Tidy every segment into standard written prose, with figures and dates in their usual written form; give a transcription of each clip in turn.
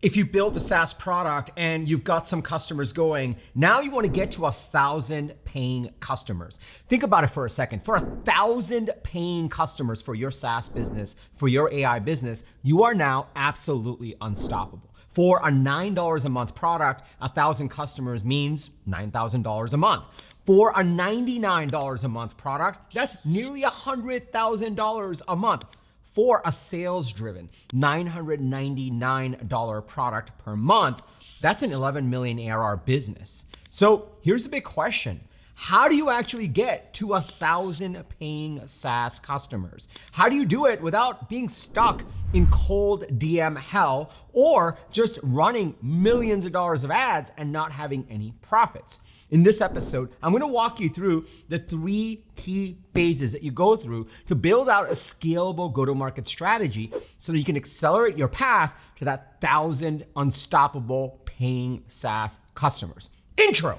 If you built a SaaS product and you've got some customers going, now you want to get to 1,000 paying customers. Think about it for a second. For 1,000 paying customers for your SaaS business, for your AI business, you are now absolutely unstoppable. For a $9 a month product, 1,000 customers means $9,000 a month. For a $99 a month product, that's nearly $100,000 a month. For a sales-driven $999 product per month, that's an 11 million ARR business. So here's the big question. How do you actually get to 1,000 paying SaaS customers? How do you do it without being stuck in cold DM hell or just running millions of dollars of ads and not having any profits? In this episode, I'm gonna walk you through the 3 key phases that you go through to build out a scalable go-to-market strategy so that you can accelerate your path to that 1,000 unstoppable paying SaaS customers. Intro.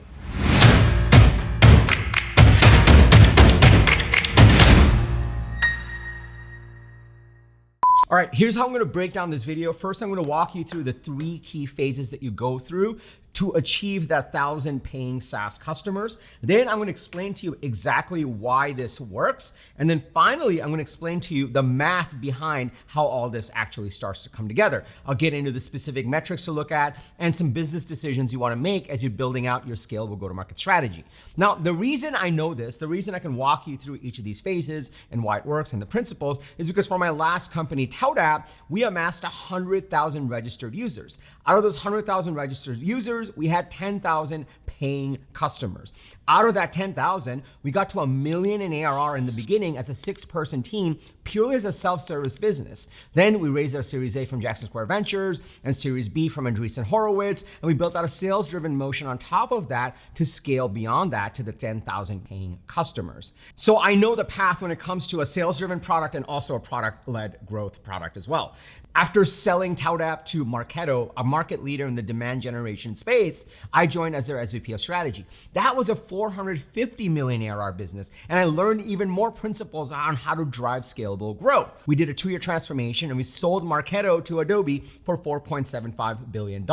All right, here's how I'm gonna break down this video. First, I'm gonna walk you through the 3 key phases that you go through to achieve that 1,000 paying SaaS customers. Then I'm gonna explain to you exactly why this works. And then finally, I'm gonna explain to you the math behind how all this actually starts to come together. I'll get into the specific metrics to look at and some business decisions you wanna make as you're building out your scalable go-to-market strategy. Now, the reason I know this, the reason I can walk you through each of these phases and why it works and the principles is because for my last company, Kader, we amassed 100,000 registered users. Out of those 100,000 registered users, we had 10,000 paying customers. Out of that 10,000, we got to $1 million in ARR in the beginning as a 6-person team, purely as a self-service business. Then we raised our Series A from Jackson Square Ventures and Series B from Andreessen Horowitz, and we built out a sales-driven motion on top of that to scale beyond that to the 10,000 paying customers. So I know the path when it comes to a sales-driven product and also a product-led growth product as well. After selling Toutapp to Marketo, a market leader in the demand generation space, I joined as their SVP of strategy. That was a $450 million ARR business, and I learned even more principles on how to drive scalable growth. We did a 2-year transformation, and we sold Marketo to Adobe for $4.75 billion.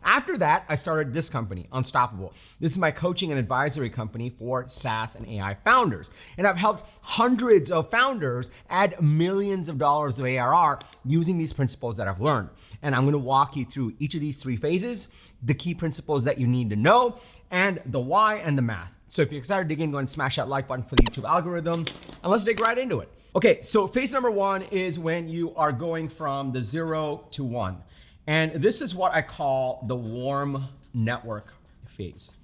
After that, I started this company, Unstoppable. This is my coaching and advisory company for SaaS and AI founders, and I've helped hundreds of founders add millions of dollars of ARR using these principles that I've learned. And I'm gonna walk you through each of these 3 phases, the key principles that you need to know, and the why and the math. So if you're excited to dig in, go and smash that like button for the YouTube algorithm, and let's dig right into it. Okay, so phase number 1 is when you are going from the 0 to 1. And this is what I call the warm network phase.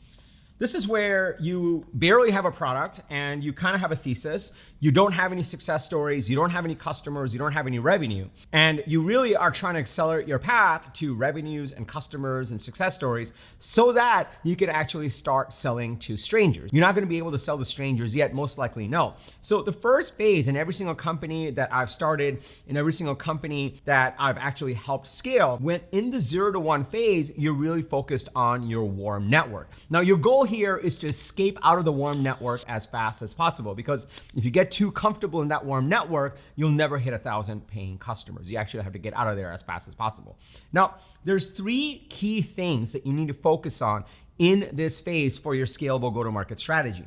This is where you barely have a product and you kind of have a thesis. You don't have any success stories. You don't have any customers. You don't have any revenue. And you really are trying to accelerate your path to revenues and customers and success stories so that you can actually start selling to strangers. You're not going to be able to sell to strangers yet, most likely no. So the first phase in every single company that I've started, in every single company that I've actually helped scale, when in the 0 to 1 phase, you're really focused on your warm network. Now, your goal here is to escape out of the warm network as fast as possible, because if you get too comfortable in that warm network, you'll never hit 1,000 paying customers. You actually have to get out of there as fast as possible. Now, there's 3 key things that you need to focus on in this phase for your scalable go-to-market strategy.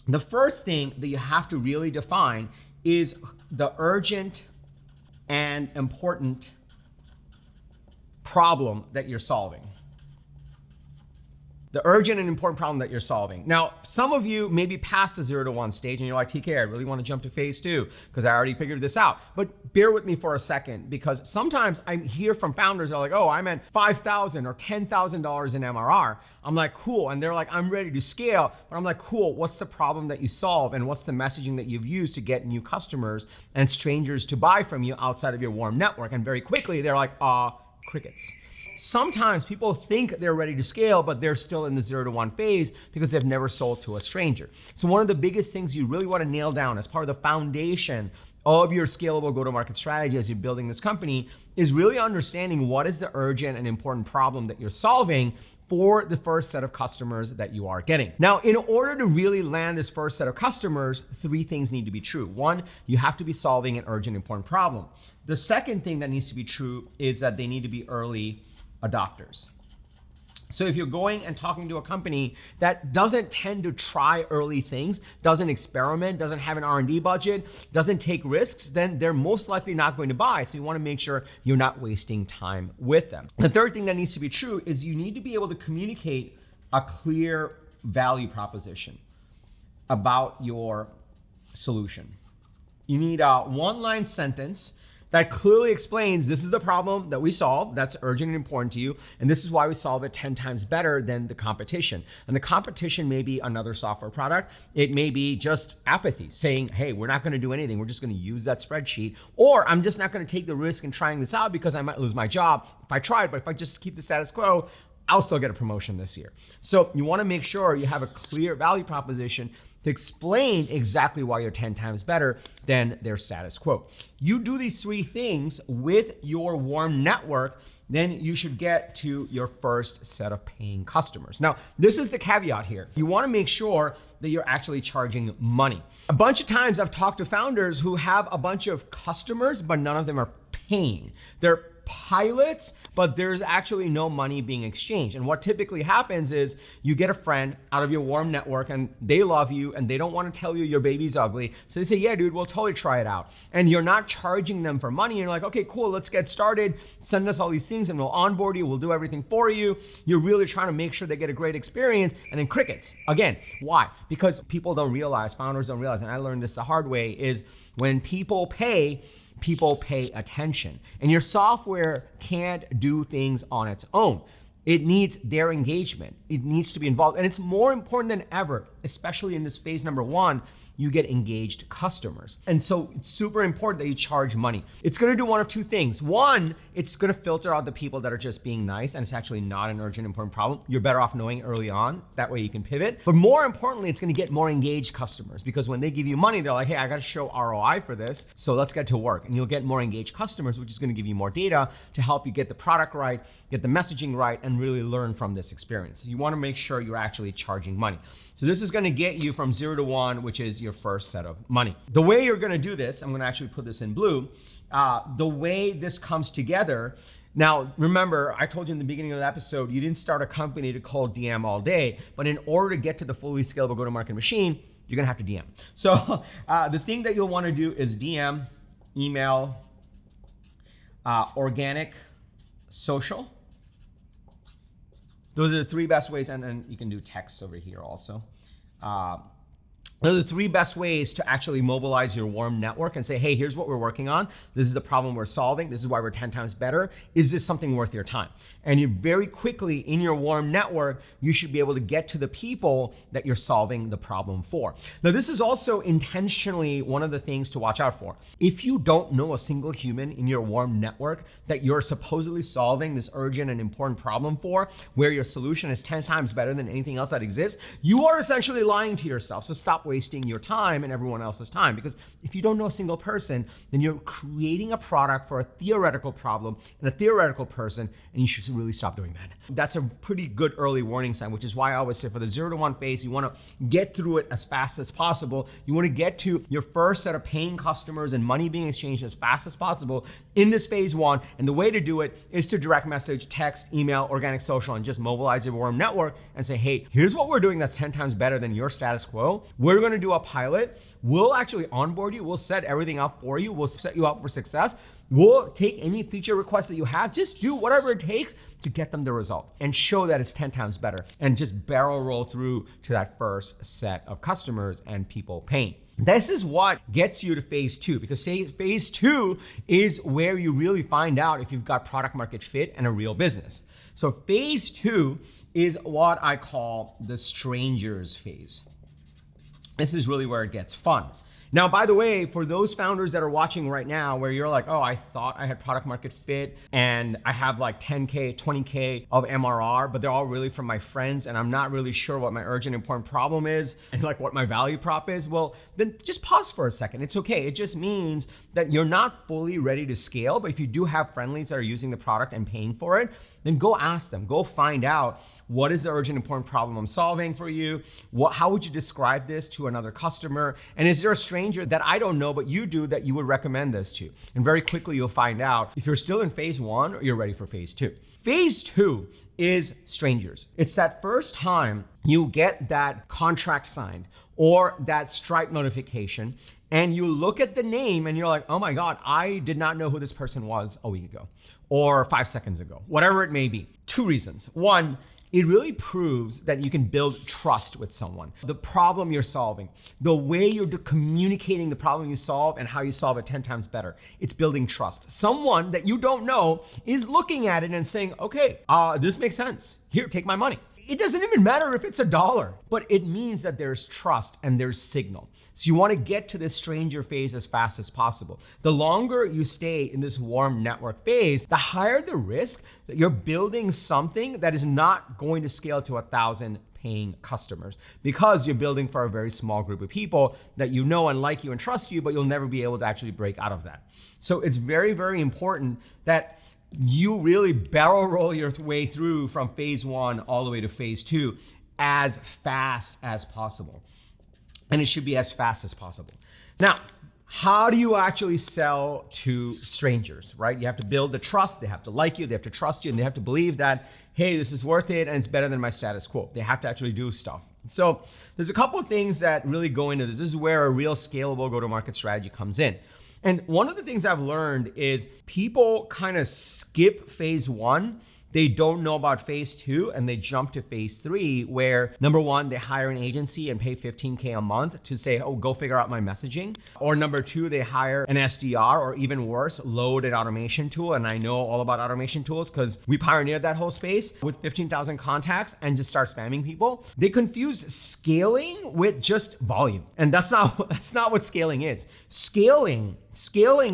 The first thing that you have to really define is the urgent and important problem that you're solving. The urgent and important problem that you're solving. Now, some of you may be past the 0 to 1 stage and you're like, TK, I really want to jump to phase 2 because I already figured this out. But bear with me for a second, because sometimes I hear from founders that are like, oh, I'm at $5,000 or $10,000 in MRR. I'm like, cool. And they're like, I'm ready to scale. But I'm like, cool, what's the problem that you solve? And what's the messaging that you've used to get new customers and strangers to buy from you outside of your warm network? And very quickly, they're like, crickets. Sometimes people think they're ready to scale, but they're still in the 0 to 1 phase because they've never sold to a stranger. So one of the biggest things you really want to nail down as part of the foundation of your scalable go-to-market strategy as you're building this company is really understanding what is the urgent and important problem that you're solving for the first set of customers that you are getting. Now, in order to really land this first set of customers, 3 things need to be true. 1, you have to be solving an urgent, important problem. The second thing that needs to be true is that they need to be early adopters. So if you're going and talking to a company that doesn't tend to try early things, doesn't experiment, doesn't have an R&D budget, doesn't take risks, then they're most likely not going to buy. So you want to make sure you're not wasting time with them. The third thing that needs to be true is you need to be able to communicate a clear value proposition about your solution. You need a 1-line sentence that clearly explains this is the problem that we solve that's urgent and important to you, and this is why we solve it 10 times better than the competition. And the competition may be another software product. It may be just apathy, saying, hey, we're not gonna do anything. We're just gonna use that spreadsheet. Or I'm just not gonna take the risk in trying this out because I might lose my job if I try it, but if I just keep the status quo, I'll still get a promotion this year. So you wanna make sure you have a clear value proposition to explain exactly why you're 10 times better than their status quo. You do these 3 things with your warm network, then you should get to your first set of paying customers. Now, this is the caveat here. You wanna make sure that you're actually charging money. A bunch of times I've talked to founders who have a bunch of customers, but none of them are paying. They're pilots, but there's actually no money being exchanged. And what typically happens is you get a friend out of your warm network and they love you and they don't want to tell you your baby's ugly. So they say, yeah, dude, we'll totally try it out. And you're not charging them for money. You're like, okay, cool, let's get started. Send us all these things and we'll onboard you. We'll do everything for you. You're really trying to make sure they get a great experience. And then crickets. Again, why? Because people don't realize, founders don't realize, and I learned this the hard way, is when people pay attention. And your software can't do things on its own. It needs their engagement. It needs to be involved. And it's more important than ever, especially in this phase number 1, you get engaged customers. And so it's super important that you charge money. It's gonna do one of 2 things. 1, it's gonna filter out the people that are just being nice and it's actually not an urgent, important problem. You're better off knowing early on, that way you can pivot. But more importantly, it's gonna get more engaged customers because when they give you money, they're like, hey, I gotta show ROI for this, so let's get to work. And you'll get more engaged customers, which is gonna give you more data to help you get the product right, get the messaging right, and really learn from this experience. You wanna make sure you're actually charging money. So this is gonna get you from 0 to 1, which is your first set of money. The way you're gonna do this, I'm gonna actually put this in blue, the way this comes together. Now, remember, I told you in the beginning of the episode, you didn't start a company to cold DM all day, but in order to get to the fully scalable go-to-market machine, you're gonna have to DM. So the thing that you'll wanna do is DM, email, organic, social. Those are the 3 best ways, and then you can do text over here also. Those are the 3 best ways to actually mobilize your warm network and say, hey, here's what we're working on. This is the problem we're solving. This is why we're 10 times better. Is this something worth your time? And you very quickly in your warm network, you should be able to get to the people that you're solving the problem for. Now, this is also intentionally one of the things to watch out for. If you don't know a single human in your warm network that you're supposedly solving this urgent and important problem for, where your solution is 10 times better than anything else that exists, you are essentially lying to yourself. So stop wasting your time and everyone else's time, because if you don't know a single person, then you're creating a product for a theoretical problem and a theoretical person, and you should really stop doing that. That's a pretty good early warning sign, which is why I always say for the 0 to 1 phase, you want to get through it as fast as possible. You want to get to your first set of paying customers and money being exchanged as fast as possible in this phase 1. And the way to do it is to direct message, text, email, organic social, and just mobilize your warm network and say, hey, here's what we're doing that's 10 times better than your status quo. We're going to do a pilot. We'll actually onboard you. We'll set everything up for you. We'll set you up for success. We'll take any feature requests that you have. Just do whatever it takes to get them the result and show that it's 10 times better, and just barrel roll through to that first set of customers and people paying. This is what gets you to phase 2, because phase 2 is where you really find out if you've got product market fit and a real business. So phase 2 is what I call the strangers phase. This is really where it gets fun. Now, by the way, for those founders that are watching right now where you're like, oh, I thought I had product market fit and I have like 10K, 20K of MRR, but they're all really from my friends and I'm not really sure what my urgent important problem is and like what my value prop is, well, then just pause for a second. It's okay. It just means that you're not fully ready to scale, but if you do have friendlies that are using the product and paying for it, then go ask them, go find out what is the urgent important problem I'm solving for you? How would you describe this to another customer? And is there a stranger that I don't know, but you do that you would recommend this to? And very quickly you'll find out if you're still in phase one or you're ready for phase two. Phase two is strangers. It's that first time you get that contract signed or that Stripe notification and you look at the name and you're like, oh my God, I did not know who this person was a week ago or 5 seconds ago, whatever it may be. Two reasons. One, it really proves that you can build trust with someone. The problem you're solving, the way you're communicating the problem you solve and how you solve it 10 times better. It's building trust. Someone that you don't know is looking at it and saying, okay, this makes sense. Here, take my money. It doesn't even matter if it's $1, but it means that there's trust and there's signal. So you want to get to this stranger phase as fast as possible. The longer you stay in this warm network phase, the higher the risk that you're building something that is not going to scale to 1,000 paying customers because you're building for a very small group of people that you know and like you and trust you, but you'll never be able to actually break out of that. So it's very, very important that you really barrel roll your way through from phase one all the way to phase two as fast as possible. And it should be as fast as possible. Now, how do you actually sell to strangers, right? You have to build the trust. They have to like you, they have to trust you, and they have to believe that, hey, this is worth it and it's better than my status quo. They have to actually do stuff. So there's a couple of things that really go into this. This is where a real scalable go-to-market strategy comes in. And one of the things I've learned is people kind of skip phase one. They don't know about phase two and they jump to phase three where number one, they hire an agency and pay $15K a month to say, oh, go figure out my messaging. Or number two, they hire an SDR or even worse, load an automation tool. And I know all about automation tools because we pioneered that whole space with 15,000 contacts and just start spamming people. They confuse scaling with just volume. And that's not what scaling is. Scaling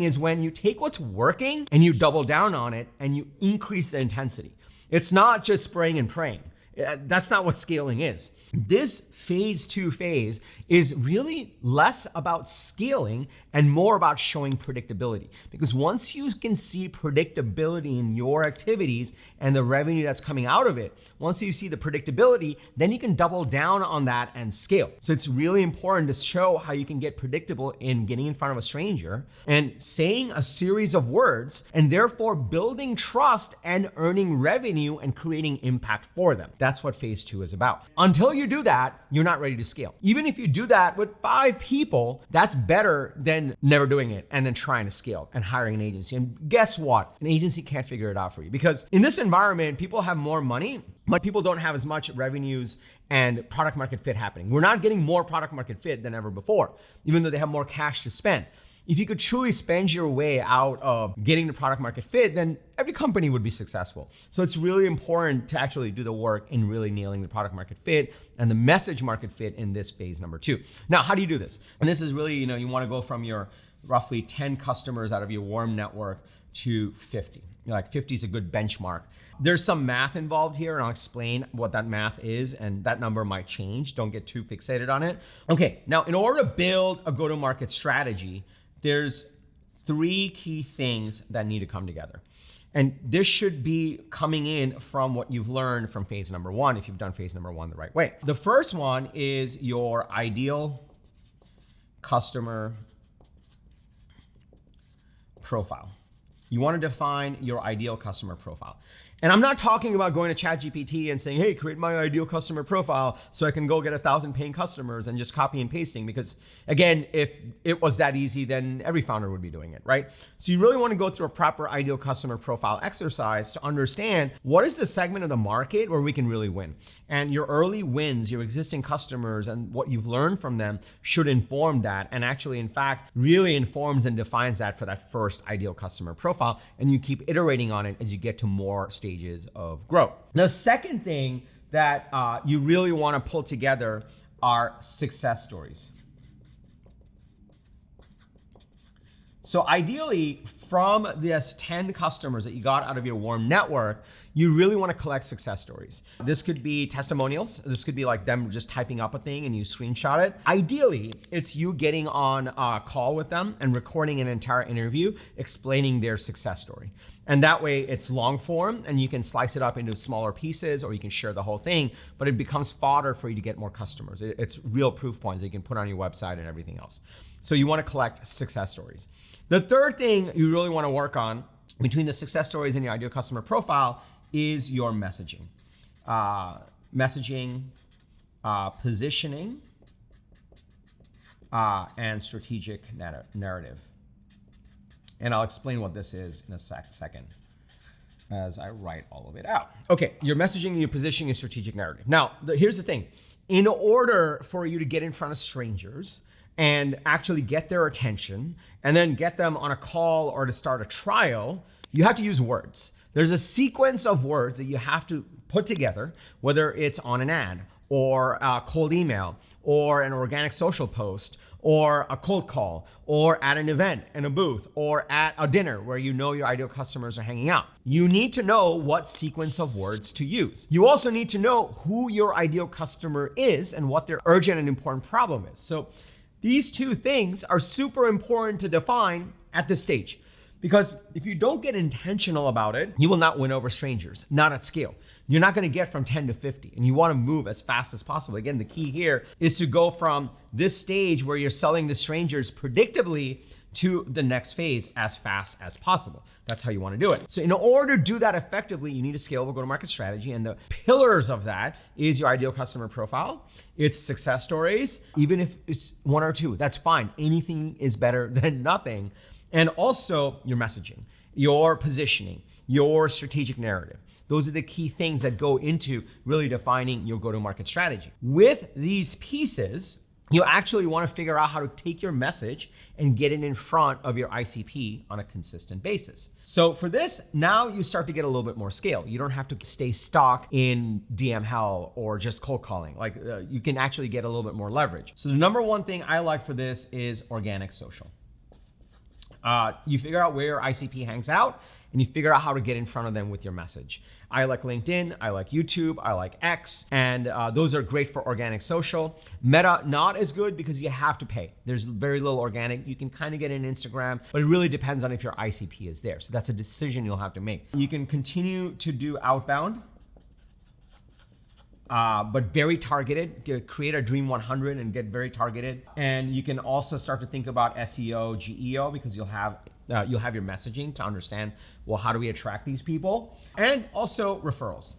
is when you take what's working and you double down on it and you increase the intensity. It's not just spraying and praying. That's not what scaling is. This phase two phase is really less about scaling and more about showing predictability. Because once you can see predictability in your activities and the revenue that's coming out of it, once you see the predictability, then you can double down on that and scale. So it's really important to show how you can get predictable in getting in front of a stranger and saying a series of words and therefore building trust and earning revenue and creating impact for them. That's what phase two is about. Until you do that, you're not ready to scale. Even if you do that with 5 people, that's better than never doing it and then trying to scale and hiring an agency. And guess what? An agency can't figure it out for you because in this environment, people have more money, but people don't have as much revenues and product market fit happening. We're not getting more product market fit than ever before, even though they have more cash to spend. If you could truly spend your way out of getting the product market fit, then every company would be successful. So it's really important to actually do the work in really nailing the product market fit and the message market fit in this phase number 2. Now, how do you do this? And this is really, you want to go from your roughly 10 customers out of your warm network to 50. Like 50 is a good benchmark. There's some math involved here, and I'll explain what that math is, and that number might change. Don't get too fixated on it. Okay, now in order to build a go-to-market strategy, there's 3 key things that need to come together. And this should be coming in from what you've learned from phase number 1, if you've done phase number 1 the right way. The first one is your ideal customer profile. You want to define your ideal customer profile. And I'm not talking about going to ChatGPT and saying, hey, create my ideal customer profile so I can go get 1,000 paying customers and just copy and pasting. Because again, if it was that easy, then every founder would be doing it, right? So you really want to go through a proper ideal customer profile exercise to understand what is the segment of the market where we can really win. And your early wins, your existing customers and what you've learned from them should inform that. And actually, in fact, really informs and defines that for that first ideal customer profile. And you keep iterating on it as you get to more stages of growth. Now, the second thing that you really want to pull together are success stories. So ideally, from this 10 customers that you got out of your warm network, you really want to collect success stories. This could be testimonials. This could be like them just typing up a thing and you screenshot it. Ideally, it's you getting on a call with them and recording an entire interview explaining their success story. And that way it's long form and you can slice it up into smaller pieces or you can share the whole thing, but it becomes fodder for you to get more customers. It's real proof points that you can put on your website and everything else. So you want to collect success stories. The third thing you really want to work on between the success stories and your ideal customer profile is your messaging. Positioning, and strategic narrative. And I'll explain what this is in a second as I write all of it out. Okay, your messaging, your positioning, and strategic narrative. Now, here's the thing. In order for you to get in front of strangers and actually get their attention and then get them on a call or to start a trial, you have to use words. There's a sequence of words that you have to put together, whether it's on an ad or a cold email or an organic social post or a cold call or at an event in a booth or at a dinner where you know your ideal customers are hanging out. You need to know what sequence of words to use. You also need to know who your ideal customer is and what their urgent and important problem is. So these two things are super important to define at this stage, because if you don't get intentional about it, you will not win over strangers, not at scale. You're not gonna get from 10 to 50, and you wanna move as fast as possible. Again, the key here is to go from this stage where you're selling to strangers predictably to the next phase as fast as possible. That's how you wanna do it. So in order to do that effectively, you need a scalable go-to-market strategy, and the pillars of that is your ideal customer profile, it's success stories, even if it's one or two, that's fine. Anything is better than nothing. And also your messaging, your positioning, your strategic narrative. Those are the key things that go into really defining your go-to-market strategy. With these pieces, you actually want to figure out how to take your message and get it in front of your ICP on a consistent basis. So for this, now you start to get a little bit more scale. You don't have to stay stuck in DM hell or just cold calling. You can actually get a little bit more leverage. So the number one thing I like for this is organic social. You figure out where your ICP hangs out and you figure out how to get in front of them with your message. I like LinkedIn, I like YouTube, I like X, and those are great for organic social. Meta, not as good because you have to pay. There's very little organic. You can kind of get in Instagram, but it really depends on if your ICP is there. So that's a decision you'll have to make. You can continue to do outbound, but very targeted. Create a Dream 100 and get very targeted. And you can also start to think about SEO, GEO, because you'll have your messaging to understand, well, how do we attract these people? And also referrals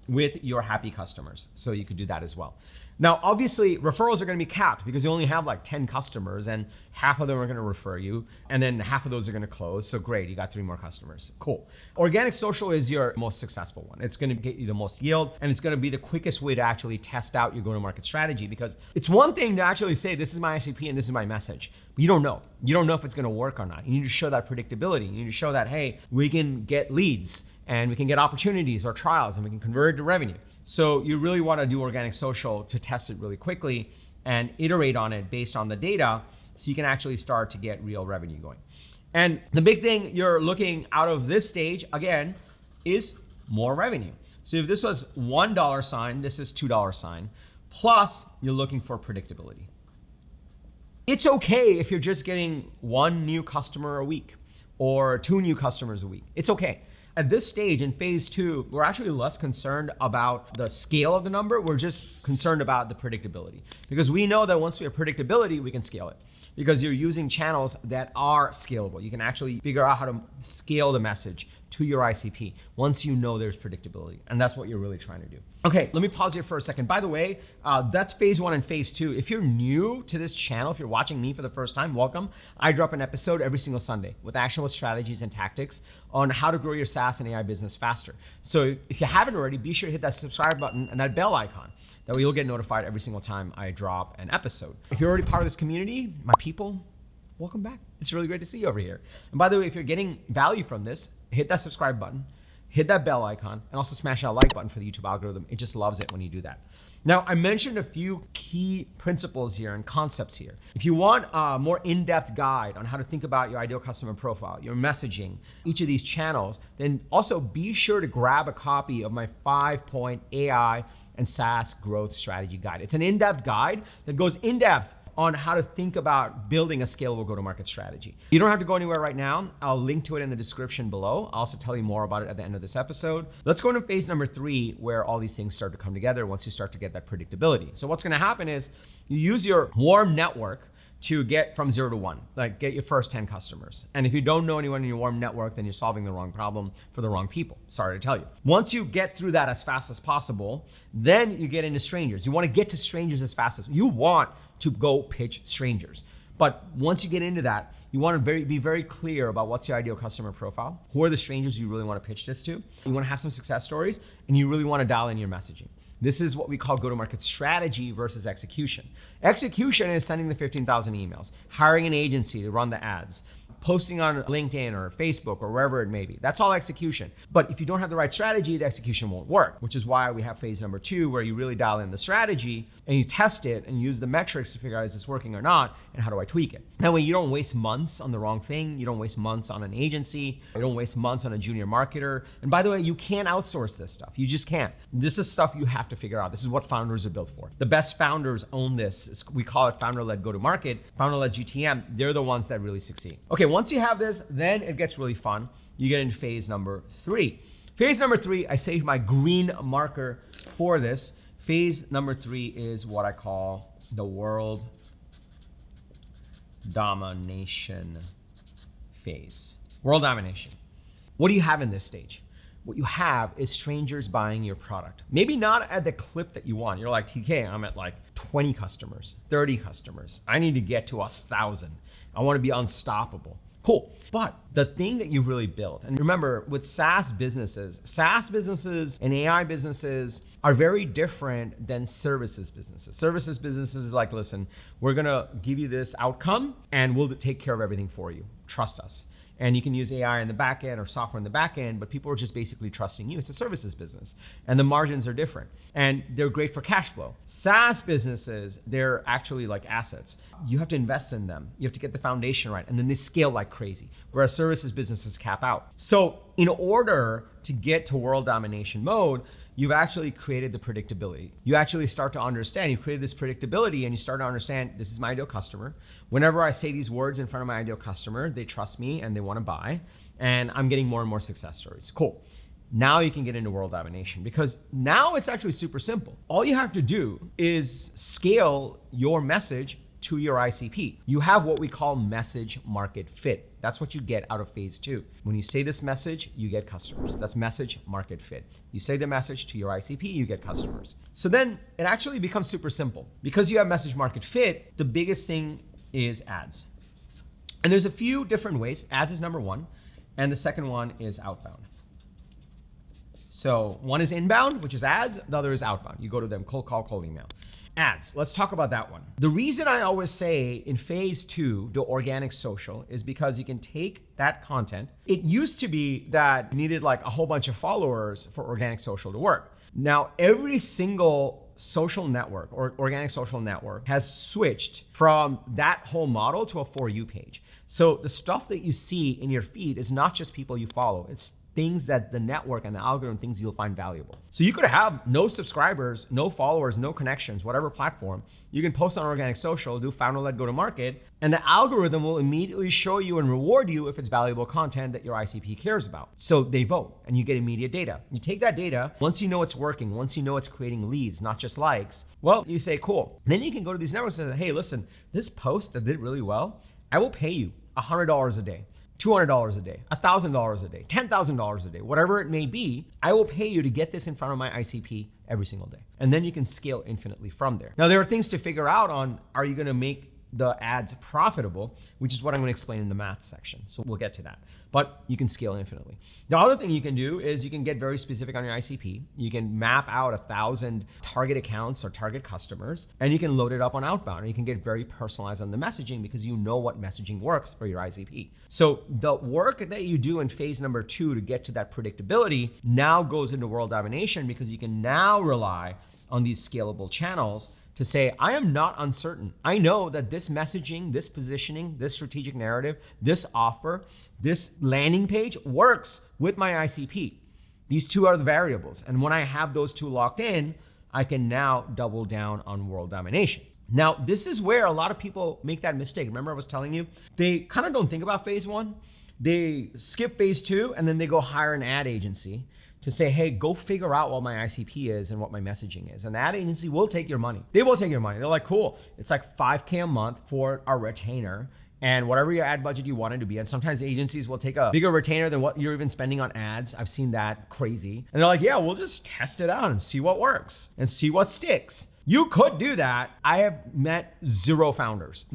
with your happy customers. So you could do that as well. Now, obviously, referrals are going to be capped because you only have like 10 customers and half of them are going to refer you and then half of those are going to close. So great, you got 3 more customers. Cool. Organic social is your most successful one. It's going to get you the most yield and it's going to be the quickest way to actually test out your go-to-market strategy, because it's one thing to actually say, this is my ICP and this is my message, but you don't know. You don't know if it's going to work or not. You need to show that predictability. You need to show that, hey, we can get leads and we can get opportunities or trials and we can convert it to revenue. So you really want to do organic social to test it really quickly and iterate on it based on the data so you can actually start to get real revenue going. And the big thing you're looking out of this stage, again, is more revenue. So if this was $1 sign, this is $2 sign, plus you're looking for predictability. It's okay if you're just getting 1 new customer a week or 2 new customers a week. It's okay. At this stage in phase 2, we're actually less concerned about the scale of the number. We're just concerned about the predictability, because we know that once we have predictability, we can scale it, because you're using channels that are scalable. You can actually figure out how to scale the message to your ICP once you know there's predictability. And that's what you're really trying to do. Okay, let me pause here for a second. By the way, that's phase 1 and phase 2. If you're new to this channel, if you're watching me for the first time, welcome. I drop an episode every single Sunday with actionable strategies and tactics on how to grow your SaaS and AI business faster. So if you haven't already, be sure to hit that subscribe button and that bell icon. That way you'll get notified every single time I drop an episode. If you're already part of this community, my people, welcome back. It's really great to see you over here. And by the way, if you're getting value from this, hit that subscribe button, hit that bell icon, and also smash that like button for the YouTube algorithm. It just loves it when you do that. Now, I mentioned a few key principles here and concepts here. If you want a more in-depth guide on how to think about your ideal customer profile, your messaging, each of these channels, then also be sure to grab a copy of my 5-point AI and SaaS growth strategy guide. It's an in-depth guide that goes in-depth on how to think about building a scalable go-to-market strategy. You don't have to go anywhere right now. I'll link to it in the description below. I'll also tell you more about it at the end of this episode. Let's go into phase number 3, where all these things start to come together once you start to get that predictability. So what's gonna happen is you use your warm network to get from 0 to 1, like get your first 10 customers. And if you don't know anyone in your warm network, then you're solving the wrong problem for the wrong people. Sorry to tell you. Once you get through that as fast as possible, then you get into strangers. You want to get to strangers as fast as you want to go pitch strangers. But once you get into that, you want to be very clear about what's your ideal customer profile. Who are the strangers you really want to pitch this to? You want to have some success stories, and you really want to dial in your messaging. This is what we call go-to-market strategy versus execution. Execution is sending the 15,000 emails, hiring an agency to run the ads, posting on LinkedIn or Facebook or wherever it may be. That's all execution. But if you don't have the right strategy, the execution won't work, which is why we have phase number 2, where you really dial in the strategy and you test it and use the metrics to figure out is this working or not, and how do I tweak it. That way you don't waste months on the wrong thing. You don't waste months on an agency. You don't waste months on a junior marketer. And by the way, you can't outsource this stuff. You just can't. This is stuff you have to figure out. This is what founders are built for. The best founders own this. We call it founder-led go-to-market, founder-led GTM. They're the ones that really succeed. Okay, once you have this, then it gets really fun. You get into phase number 3. Phase number 3, I saved my green marker for this. Phase number 3 is what I call the world domination phase. World domination. What do you have in this stage? What you have is strangers buying your product. Maybe not at the clip that you want. You're like, TK, I'm at like 20 customers, 30 customers. I need to get to 1,000. I want to be unstoppable. Cool. But the thing that you really built, and remember with SaaS businesses and AI businesses are very different than services businesses. Services businesses is like, listen, we're going to give you this outcome and we'll take care of everything for you. Trust us. And you can use AI in the back end or software in the back end, but people are just basically trusting you. It's a services business and the margins are different and they're great for cash flow. SaaS businesses, they're actually like assets. You have to invest in them. You have to get the foundation right. And then they scale like crazy, whereas services businesses cap out. So in order to get to world domination mode, you've actually created the predictability. You actually start to understand, you've created this predictability and you start to understand, this is my ideal customer. Whenever I say these words in front of my ideal customer, they trust me and they want to buy, and I'm getting more and more success stories. Cool. Now you can get into world domination because now it's actually super simple. All you have to do is scale your message to your ICP. You have what we call message market fit. That's what you get out of phase 2. When you say this message, you get customers. That's message market fit. You say the message to your ICP, you get customers. So then it actually becomes super simple. Because you have message market fit, the biggest thing is ads. And there's a few different ways. Ads is number 1, and the second one is outbound. So one is inbound, which is ads. The other is outbound. You go to them, cold call, cold email. Ads, let's talk about that one. The reason I always say in phase 2, the organic social, is because you can take that content. It used to be that you needed like a whole bunch of followers for organic social to work. Now, every single social network or organic social network has switched from that whole model to a For You page. So the stuff that you see in your feed is not just people you follow. It's things that the network and the algorithm thinks you'll find valuable. So you could have no subscribers, no followers, no connections, whatever platform. You can post on organic social, do founder-led go-to-market, and the algorithm will immediately show you and reward you if it's valuable content that your ICP cares about. So they vote and you get immediate data. You take that data, once you know it's working, once you know it's creating leads, not just likes, well, you say, cool. And then you can go to these networks and say, hey, listen, this post that did really well, I will pay you $100 a day. $200 a day, $1,000 a day, $10,000 a day, whatever it may be, I will pay you to get this in front of my ICP every single day. And then you can scale infinitely from there. Now, there are things to figure out on, are you gonna make the ads profitable, which is what I'm going to explain in the math section. So we'll get to that. But you can scale infinitely. The other thing you can do is you can get very specific on your ICP. You can map out 1,000 target accounts or target customers, and you can load it up on outbound. And you can get very personalized on the messaging because you know what messaging works for your ICP. So the work that you do in phase number 2 to get to that predictability now goes into world domination, because you can now rely on these scalable channels to say, I am not uncertain. I know that this messaging, this positioning, this strategic narrative, this offer, this landing page works with my ICP. These two are the variables. And when I have those two locked in, I can now double down on world domination. Now, this is where a lot of people make that mistake. Remember I was telling you, they kind of don't think about phase 1. They skip phase 2 and then they go hire an ad agency to say, hey, go figure out what my ICP is and what my messaging is. And the ad agency will take your money. They will take your money. They're like, cool, it's like $5K a month for our retainer and whatever your ad budget you want it to be. And sometimes agencies will take a bigger retainer than what you're even spending on ads. I've seen that crazy. And they're like, yeah, we'll just test it out and see what works and see what sticks. You could do that. I have met 0 founders.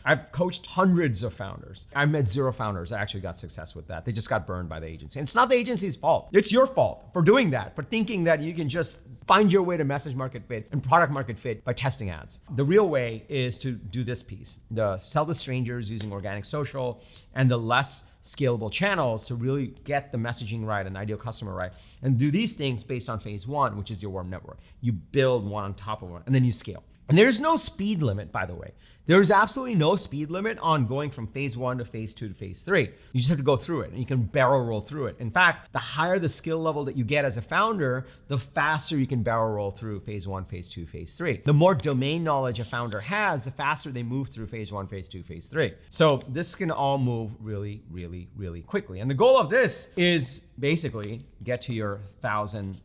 I've coached hundreds of founders. I've met 0 founders that actually got success with that. They just got burned by the agency. And it's not the agency's fault. It's your fault for doing that, for thinking that you can just find your way to message market fit and product market fit by testing ads. The real way is to do this piece, the sell to strangers using organic social and the less scalable channels to really get the messaging right and ideal customer right. And do these things based on phase 1, which is your warm network. You build one on top of one and then you scale. And there's no speed limit, by the way. There's absolutely no speed limit on going from phase 1 to phase 2 to phase 3. You just have to go through it and you can barrel roll through it. In fact, the higher the skill level that you get as a founder, the faster you can barrel roll through phase 1, phase 2, phase 3. The more domain knowledge a founder has, the faster they move through phase 1, phase 2, phase 3. So this can all move really, really, really quickly. And the goal of this is basically get to your 1,000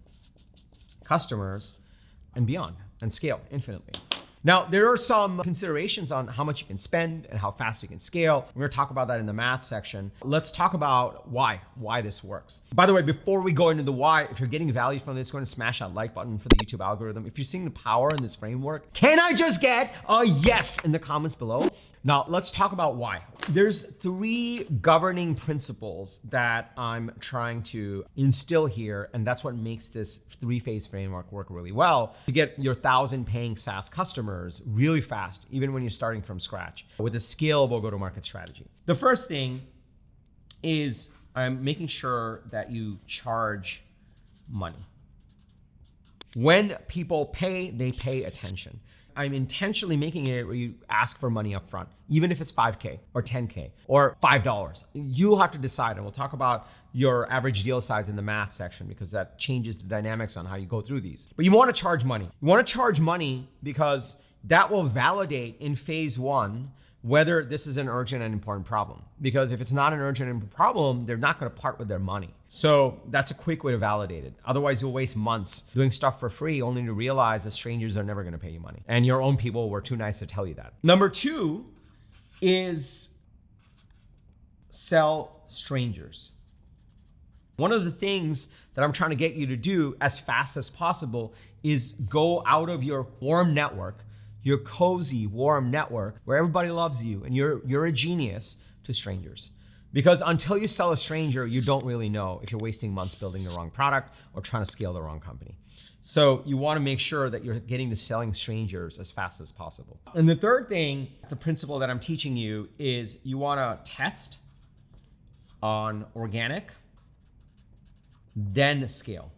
customers and beyond and scale infinitely. Now, there are some considerations on how much you can spend and how fast you can scale. We're gonna talk about that in the math section. Let's talk about why this works. By the way, before we go into the why, if you're getting value from this, go ahead and smash that like button for the YouTube algorithm. If you're seeing the power in this framework, can I just get a yes in the comments below? Now, let's talk about why. There's 3 governing principles that I'm trying to instill here, and that's what makes this 3-phase framework work really well to get your 1,000 paying SaaS customers really fast, even when you're starting from scratch with a scalable go-to-market strategy. The first thing is I'm making sure that you charge money. When people pay, they pay attention. I'm intentionally making it where you ask for money up front, even if it's 5K or 10K or $5. You'll have to decide, and we'll talk about your average deal size in the math section because that changes the dynamics on how you go through these. But you want to charge money. You want to charge money because that will validate in phase 1 whether this is an urgent and important problem. Because if it's not an urgent and important problem, they're not going to part with their money. So that's a quick way to validate it. Otherwise, you'll waste months doing stuff for free only to realize that strangers are never going to pay you money. And your own people were too nice to tell you that. Number 2 is sell strangers. One of the things that I'm trying to get you to do as fast as possible is go out of your warm network, your cozy, warm network where everybody loves you and you're a genius, to strangers. Because until you sell a stranger, you don't really know if you're wasting months building the wrong product or trying to scale the wrong company. So you want to make sure that you're getting to selling strangers as fast as possible. And the third thing, the principle that I'm teaching you, is you want to test on organic, then scale.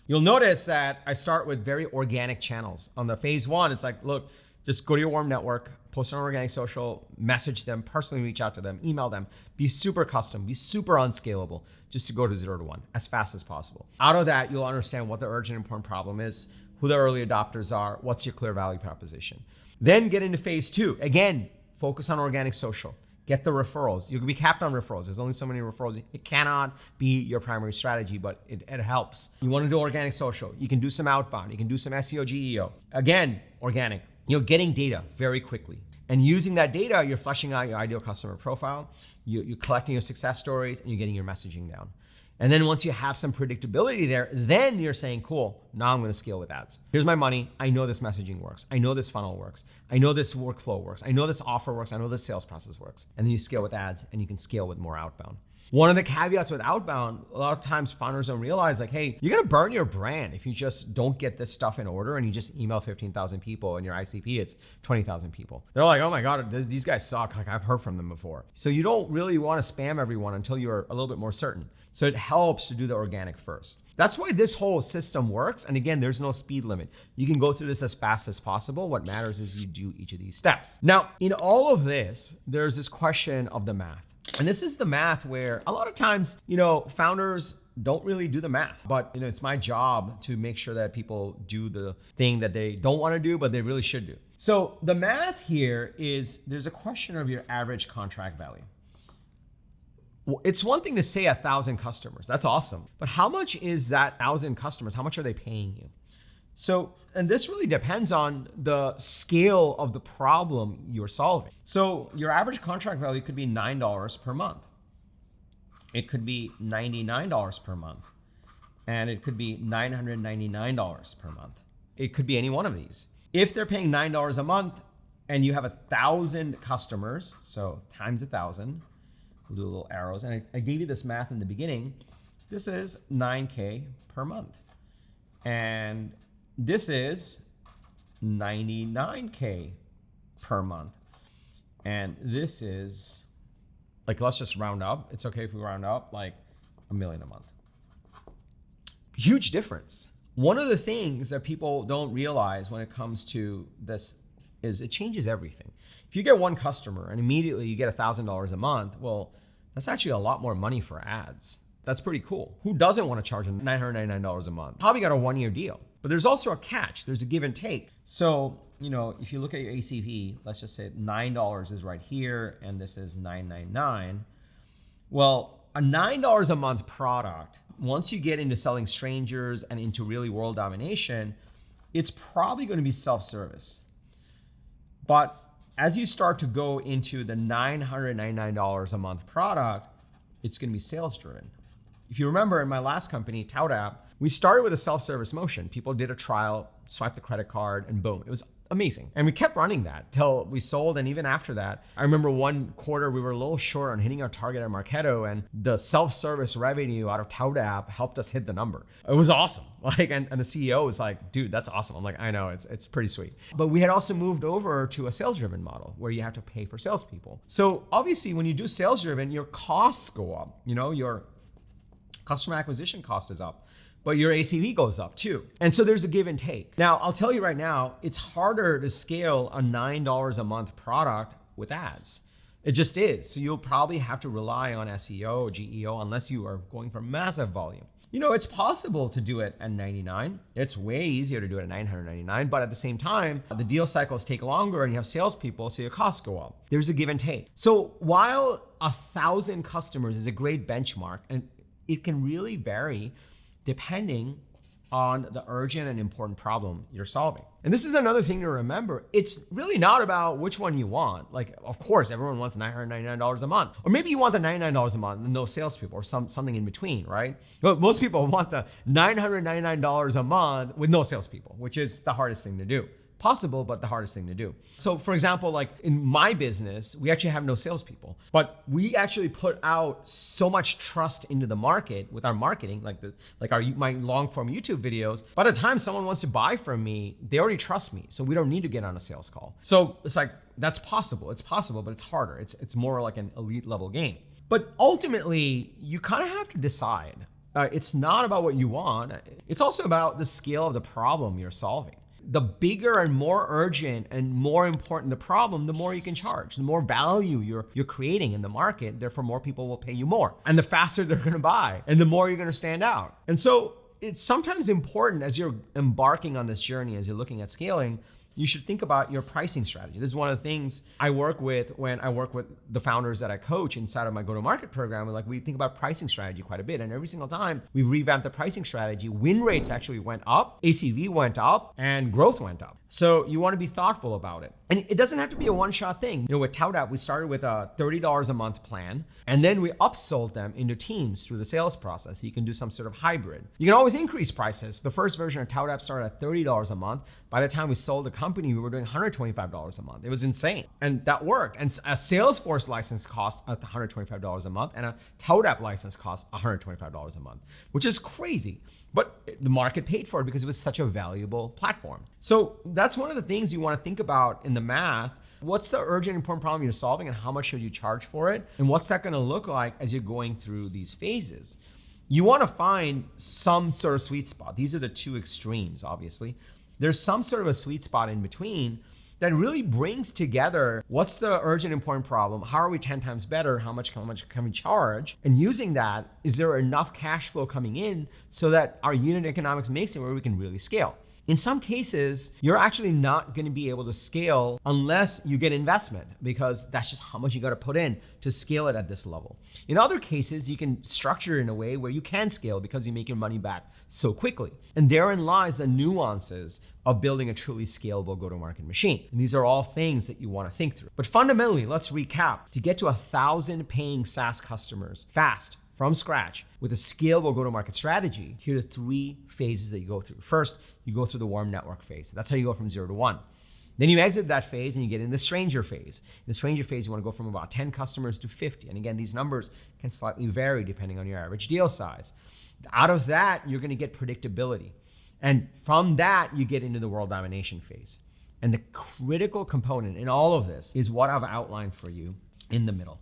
You'll notice that I start with very organic channels. On the phase 1, it's like, look, just go to your warm network, post on organic social, message them, personally reach out to them, email them, be super custom, be super unscalable, just to go to 0 to 1 as fast as possible. Out of that, you'll understand what the urgent important problem is, who the early adopters are, what's your clear value proposition. Then get into phase 2. Again, focus on organic social. Get the referrals. You can be capped on referrals. There's only so many referrals. It cannot be your primary strategy, but it helps. You want to do organic social. You can do some outbound. You can do some SEO, GEO. Again, organic. You're getting data very quickly. And using that data, you're fleshing out your ideal customer profile. You're collecting your success stories and you're getting your messaging down. And then once you have some predictability there, then you're saying, cool, now I'm gonna scale with ads. Here's my money. I know this messaging works. I know this funnel works. I know this workflow works. I know this offer works. I know this sales process works. And then you scale with ads and you can scale with more outbound. One of the caveats with outbound, a lot of times founders don't realize like, hey, you're gonna burn your brand if you just don't get this stuff in order and you just email 15,000 people and your ICP is 20,000 people. They're like, oh my God, these guys suck. Like I've heard from them before. So you don't really wanna spam everyone until you're a little bit more certain. So it helps to do the organic first. That's why this whole system works. And again, there's no speed limit. You can go through this as fast as possible. What matters is you do each of these steps. Now, in all of this, there's this question of the math. And this is the math where a lot of times, founders don't really do the math, but it's my job to make sure that people do the thing that they don't want to do, but they really should do. So the math here is there's a question of your average contract value. Well, it's one thing to say 1,000 customers. That's awesome. But how much is that 1,000 customers? How much are they paying you? So, and this really depends on the scale of the problem you're solving. So your average contract value could be $9 per month. It could be $99 per month. And it could be $999 per month. It could be any one of these. If they're paying $9 a month and you have 1,000 customers, so times 1,000, we'll do little arrows. And I gave you this math in the beginning. This is $9K per month. And this is $99K per month. And this is, like, let's just round up. It's okay if we round up, like $1 million a month. Huge difference. One of the things that people don't realize when it comes to this is it changes everything. If you get one customer and immediately you get $1,000 a month, well, that's actually a lot more money for ads. That's pretty cool. Who doesn't want to charge them $999 a month? Probably got a 1-year deal. But there's also a catch. There's a give and take. So, if you look at your ACV, let's just say $9 is right here, and this is $999. Well, a $9 a month product, once you get into selling strangers and into really world domination, it's probably going to be self-service. But as you start to go into the $999 a month product, it's going to be sales driven. If you remember in my last company, ToutApp, we started with a self-service motion. People did a trial, swiped the credit card, and boom, it was amazing. And we kept running that till we sold. And even after that, I remember one quarter we were a little short on hitting our target at Marketo, and the self-service revenue out of ToutApp helped us hit the number. It was awesome. And the CEO was like, dude, that's awesome. I'm like, I know, it's pretty sweet. But we had also moved over to a sales-driven model where you have to pay for salespeople. So obviously when you do sales-driven, your costs go up. Your customer acquisition cost is up, but your ACV goes up too. And so there's a give and take. Now, I'll tell you right now, it's harder to scale a $9 a month product with ads. It just is. So you'll probably have to rely on SEO or GEO unless you are going for massive volume. It's possible to do it at 99. It's way easier to do it at 999, but at the same time, the deal cycles take longer and you have salespeople, so your costs go up. There's a give and take. So while 1,000 customers is a great benchmark, and it can really vary depending on the urgent and important problem you're solving. And this is another thing to remember. It's really not about which one you want. Like, of course, everyone wants $999 a month. Or maybe you want the $99 a month and no salespeople, or something in between, right? But most people want the $999 a month with no salespeople, which is the hardest thing to do. Possible, but the hardest thing to do. So for example, like in my business, we actually have no salespeople, but we actually put out so much trust into the market with our marketing, my long form YouTube videos. By the time someone wants to buy from me, they already trust me. So we don't need to get on a sales call. So it's like, that's possible. It's possible, but it's harder. It's more like an elite level game. But ultimately, you kind of have to decide. It's not about what you want. It's also about the scale of the problem you're solving. The bigger and more urgent and more important the problem, the more you can charge, the more value you're creating in the market. Therefore, more people will pay you more, and the faster they're going to buy, and the more you're going to stand out. And so it's sometimes important as you're embarking on this journey, as you're looking at scaling, you should think about your pricing strategy. This is one of the things I work with when I work with the founders that I coach inside of my go-to-market program. We think about pricing strategy quite a bit. And every single time we revamped the pricing strategy, win rates actually went up, ACV went up, and growth went up. So you want to be thoughtful about it. And it doesn't have to be a one-shot thing. With ToutApp, we started with a $30 a month plan, and then we upsold them into teams through the sales process. So you can do some sort of hybrid. You can always increase prices. The first version of ToutApp started at $30 a month. By the time we sold the company, we were doing $125 a month. It was insane. And that worked. And a Salesforce license cost at $125 a month, and a ToutApp license cost $125 a month, which is crazy. But the market paid for it because it was such a valuable platform. So that's one of the things you want to think about in the math. What's the urgent, important problem you're solving, and how much should you charge for it? And what's that going to look like as you're going through these phases? You want to find some sort of sweet spot. These are the two extremes, obviously. There's some sort of a sweet spot in between that really brings together what's the urgent, important problem, how are we 10 times better, how much can we charge, and using that, is there enough cash flow coming in so that our unit economics makes it where we can really scale? In some cases, you're actually not going to be able to scale unless you get investment, because that's just how much you got to put in to scale it at this level. In other cases, you can structure it in a way where you can scale because you make your money back so quickly. And therein lies the nuances of building a truly scalable go-to-market machine. And these are all things that you want to think through. But fundamentally, let's recap. To get to 1,000 paying SaaS customers fast, from scratch, with a scalable go-to-market strategy, here are the 3 phases that you go through. First, you go through the warm network phase. That's how you go from 0 to 1. Then you exit that phase and you get in the stranger phase. In the stranger phase, you want to go from about 10 customers to 50. And again, these numbers can slightly vary depending on your average deal size. Out of that, you're going to get predictability. And from that, you get into the world domination phase. And the critical component in all of this is what I've outlined for you in the middle.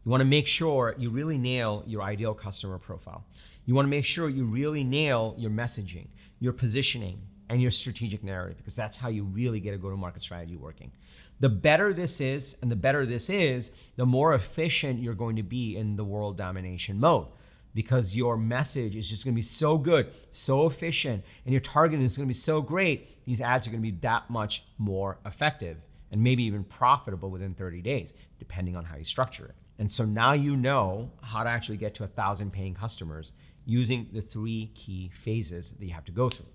You want to make sure you really nail your ideal customer profile. You want to make sure you really nail your messaging, your positioning, and your strategic narrative, because that's how you really get a go-to-market strategy working. The better this is, and the better this is, the more efficient you're going to be in the world domination mode, because your message is just going to be so good, so efficient, and your targeting is going to be so great, these ads are going to be that much more effective and maybe even profitable within 30 days, depending on how you structure it. And so now you know how to actually get to 1,000 paying customers using the 3 key phases that you have to go through.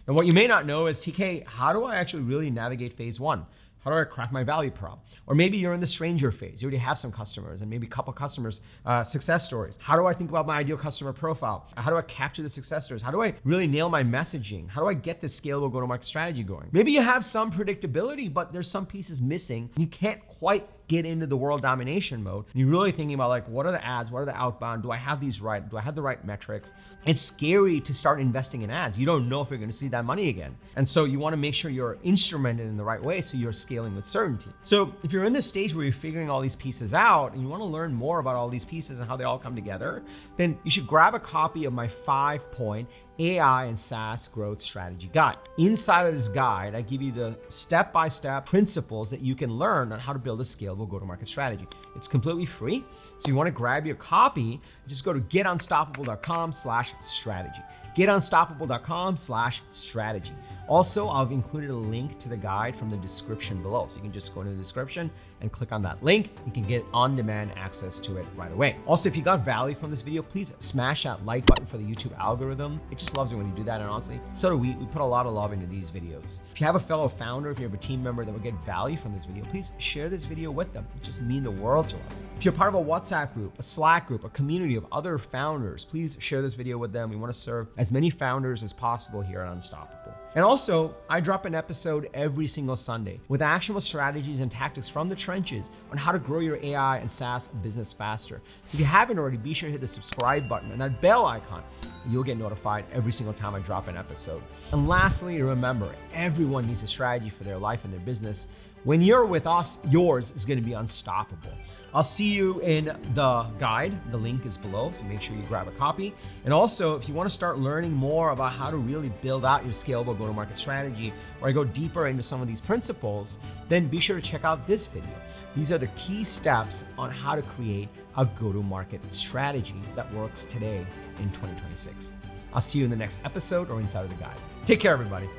And what you may not know is, TK, how do I actually really navigate phase 1? How do I craft my value prop? Or maybe you're in the stranger phase. You already have some customers and maybe a couple customers, success stories. How do I think about my ideal customer profile? How do I capture the success stories? How do I really nail my messaging? How do I get this scalable go-to-market strategy going? Maybe you have some predictability, but there's some pieces missing. You can't quite get into the world domination mode. And you're really thinking about what are the ads? What are the outbound? Do I have these right? Do I have the right metrics? It's scary to start investing in ads. You don't know if you're going to see that money again. And so you want to make sure you're instrumented in the right way so you're scaling with certainty. So if you're in this stage where you're figuring all these pieces out and you want to learn more about all these pieces and how they all come together, then you should grab a copy of my 5-point AI and SaaS growth strategy guide. Inside of this guide, I give you the step-by-step principles that you can learn on how to build a scalable go-to-market strategy. It's completely free. So you want to grab your copy, just go to getunstoppable.com/strategy. getunstoppable.com/strategy. Also, I've included a link to the guide from the description below. So you can just go into the description and click on that link. You can get on-demand access to it right away. Also, if you got value from this video, please smash that like button for the YouTube algorithm. It just loves it when you do that, and honestly, so do we. We put a lot of love into these videos. If you have a fellow founder, if you have a team member that would get value from this video, please share this video with them. It just means the world to us. If you're part of a WhatsApp group, a Slack group, a community of other founders, please share this video with them. We want to serve as many founders as possible here at Unstoppable. And also, I drop an episode every single Sunday with actionable strategies and tactics from the trenches on how to grow your AI and SaaS business faster. So if you haven't already, be sure to hit the subscribe button and that bell icon. You'll get notified every single time I drop an episode. And lastly, remember, everyone needs a strategy for their life and their business. When you're with us, yours is going to be unstoppable. I'll see you in the guide. The link is below, so make sure you grab a copy. And also, if you want to start learning more about how to really build out your scalable go-to-market strategy, or I go deeper into some of these principles, then be sure to check out this video. These are the key steps on how to create a go-to-market strategy that works today in 2026. I'll see you in the next episode or inside of the guide. Take care, everybody.